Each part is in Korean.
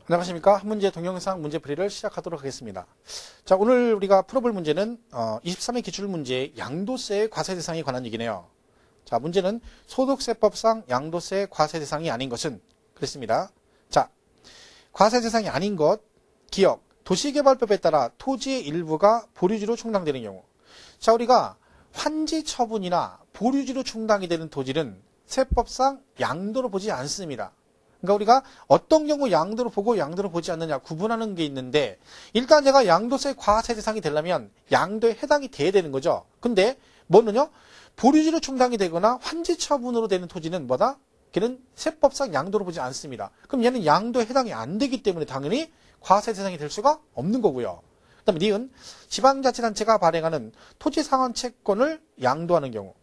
안녕하십니까. 한문제 동영상 문제풀이를 시작하도록 하겠습니다. 자, 오늘 우리가 풀어볼 문제는 23회 기출문제 양도세의 과세대상에 관한 얘기네요. 자, 문제는 소득세법상 양도세의 과세대상이 아닌 것은 그랬습니다. 자, 과세대상이 아닌 것, 기억, 도시개발법에 따라 토지의 일부가 보류지로 충당되는 경우. 자, 우리가 환지 처분이나 보류지로 충당이 되는 토지는 세법상 양도로 보지 않습니다. 그러니까 우리가 어떤 경우 양도로 보고 양도로 보지 않느냐 구분하는 게 있는데, 일단 내가 양도세 과세 대상이 되려면 양도에 해당이 돼야 되는 거죠. 근데 뭐는요? 보류지로 충당이 되거나 환지 처분으로 되는 토지는 뭐다? 걔는 세법상 양도로 보지 않습니다. 그럼 얘는 양도에 해당이 안 되기 때문에 당연히 과세 대상이 될 수가 없는 거고요. 그 다음에 니은, 지방자치단체가 발행하는 토지상환 채권을 양도하는 경우.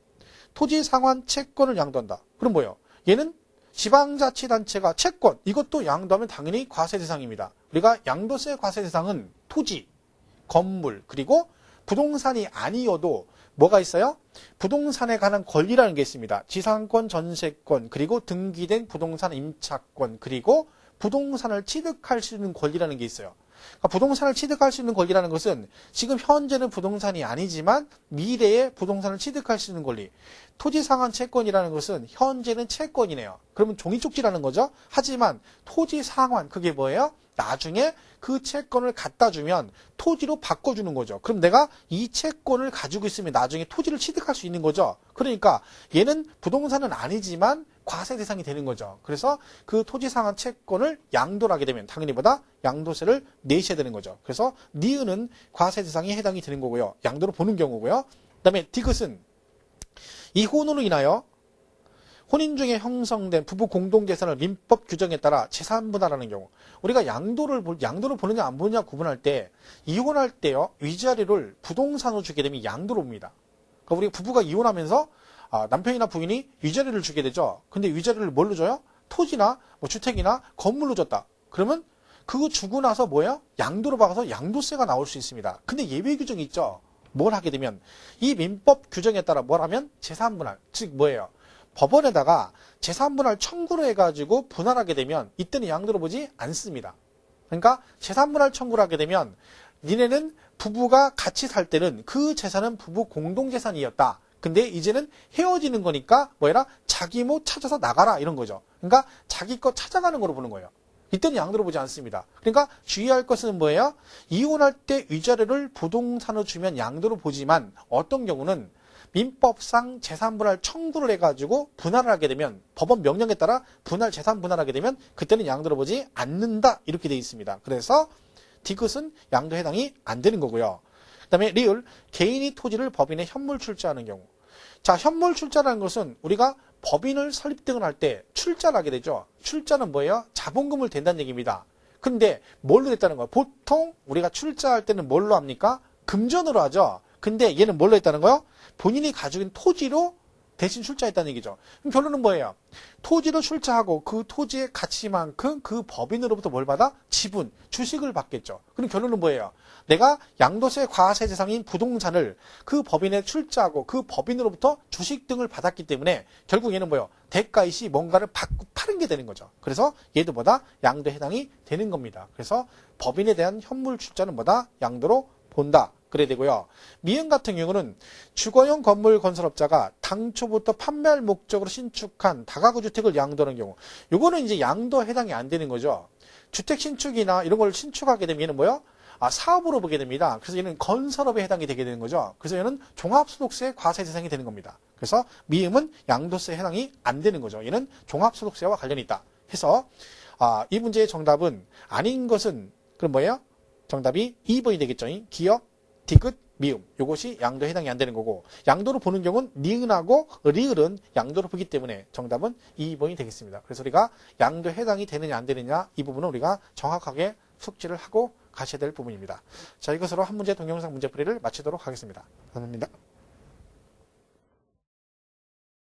토지상환 채권을 양도한다. 그럼 뭐예요? 얘는 지방자치단체가 채권, 이것도 양도하면 당연히 과세 대상입니다. 우리가 양도세 과세 대상은 토지, 건물, 그리고 부동산이 아니어도 뭐가 있어요? 부동산에 관한 권리라는 게 있습니다. 지상권, 전세권, 그리고 등기된 부동산 임차권, 그리고 부동산을 취득할 수 있는 권리라는 게 있어요. 그러니까 부동산을 취득할 수 있는 권리라는 것은 지금 현재는 부동산이 아니지만 미래에 부동산을 취득할 수 있는 권리. 토지상환 채권이라는 것은 현재는 채권이네요. 그러면 종이쪽지라는 거죠. 하지만 토지상환, 그게 뭐예요? 나중에 그 채권을 갖다 주면 토지로 바꿔주는 거죠. 그럼 내가 이 채권을 가지고 있으면 나중에 토지를 취득할 수 있는 거죠. 그러니까 얘는 부동산은 아니지만 과세 대상이 되는 거죠. 그래서 그 토지상환 채권을 양도를 하게 되면 당연히 보다 양도세를 내셔야 되는 거죠. 그래서 니은은 과세 대상에 해당이 되는 거고요. 양도로 보는 경우고요. 그 다음에 디귿은 이혼으로 인하여 혼인 중에 형성된 부부 공동재산을 민법 규정에 따라 재산분할하는 경우. 우리가 양도를 보느냐 안 보느냐 구분할 때, 이혼할 때요, 위자료를 부동산으로 주게 되면 양도로 봅니다. 그러니까 우리 부부가 이혼하면서 남편이나 부인이 위자료를 주게 되죠. 근데 위자료를 뭘로 줘요? 토지나 뭐 주택이나 건물로 줬다. 그러면 그거 주고 나서 뭐예요? 양도로 박아서 양도세가 나올 수 있습니다. 근데 예외 규정이 있죠. 뭘 하게 되면 이 민법 규정에 따라 뭘 하면 재산분할, 즉 뭐예요? 법원에다가 재산분할 청구를 해가지고 분할하게 되면 이때는 양도로 보지 않습니다. 그러니까 재산분할 청구를 하게 되면 니네는 부부가 같이 살 때는 그 재산은 부부 공동재산이었다. 근데 이제는 헤어지는 거니까 뭐해라? 자기 뭐 찾아서 나가라 이런 거죠. 그러니까 자기 거 찾아가는 거로 보는 거예요. 이때는 양도로 보지 않습니다. 그러니까 주의할 것은 뭐예요? 이혼할 때 위자료를 부동산으로 주면 양도로 보지만 어떤 경우는 민법상 재산분할 청구를 해가지고 분할을 하게 되면 법원 명령에 따라 재산 분할하게 되면 그때는 양도로 보지 않는다 이렇게 되어 있습니다. 그래서 디귿은 양도에 해당이 안 되는 거고요. 그 다음에 리을, 개인이 토지를 법인에 현물 출자하는 경우. 자, 현물 출자라는 것은 우리가 법인을 설립 등을 할 때 출자를 하게 되죠. 출자는 뭐예요? 자본금을 댄다는 얘기입니다. 근데 뭘로 됐다는 거예요? 보통 우리가 출자할 때는 뭘로 합니까? 금전으로 하죠. 근데 얘는 뭘로 했다는 거예요? 본인이 가지고 있는 토지로 대신 출자했다는 얘기죠. 그럼 결론은 뭐예요? 토지로 출자하고 그 토지의 가치만큼 그 법인으로부터 뭘 받아? 지분, 주식을 받겠죠. 그럼 결론은 뭐예요? 내가 양도세 과세 대상인 부동산을 그 법인에 출자하고 그 법인으로부터 주식 등을 받았기 때문에 결국 얘는 뭐예요? 대가이시 뭔가를 받고 파는 게 되는 거죠. 그래서 얘도 뭐다? 양도에 해당이 되는 겁니다. 그래서 법인에 대한 현물 출자는 뭐다? 양도로 본다. 그래야 되고요. 미음 같은 경우는 주거용 건물 건설업자가 당초부터 판매할 목적으로 신축한 다가구 주택을 양도하는 경우. 요거는 이제 양도에 해당이 안 되는 거죠. 주택 신축이나 이런 걸 신축하게 되면 얘는 뭐요? 사업으로 보게 됩니다. 그래서 얘는 건설업에 해당이 되게 되는 거죠. 그래서 얘는 종합소득세 과세 대상이 되는 겁니다. 그래서 미음은 양도세에 해당이 안 되는 거죠. 얘는 종합소득세와 관련이 있다. 해서 이 문제의 정답은 아닌 것은 그럼 뭐예요? 정답이 2번이 되겠죠. 기억, 디귿, 미음. 요것이 양도에 해당이 안 되는 거고, 양도로 보는 경우는 니은하고 리을은 양도로 보기 때문에 정답은 2번이 되겠습니다. 그래서 우리가 양도에 해당이 되느냐 안 되느냐 이 부분은 우리가 정확하게 숙지를 하고 가셔야 될 부분입니다. 자, 이것으로 한 문제 동영상 문제풀이를 마치도록 하겠습니다. 감사합니다.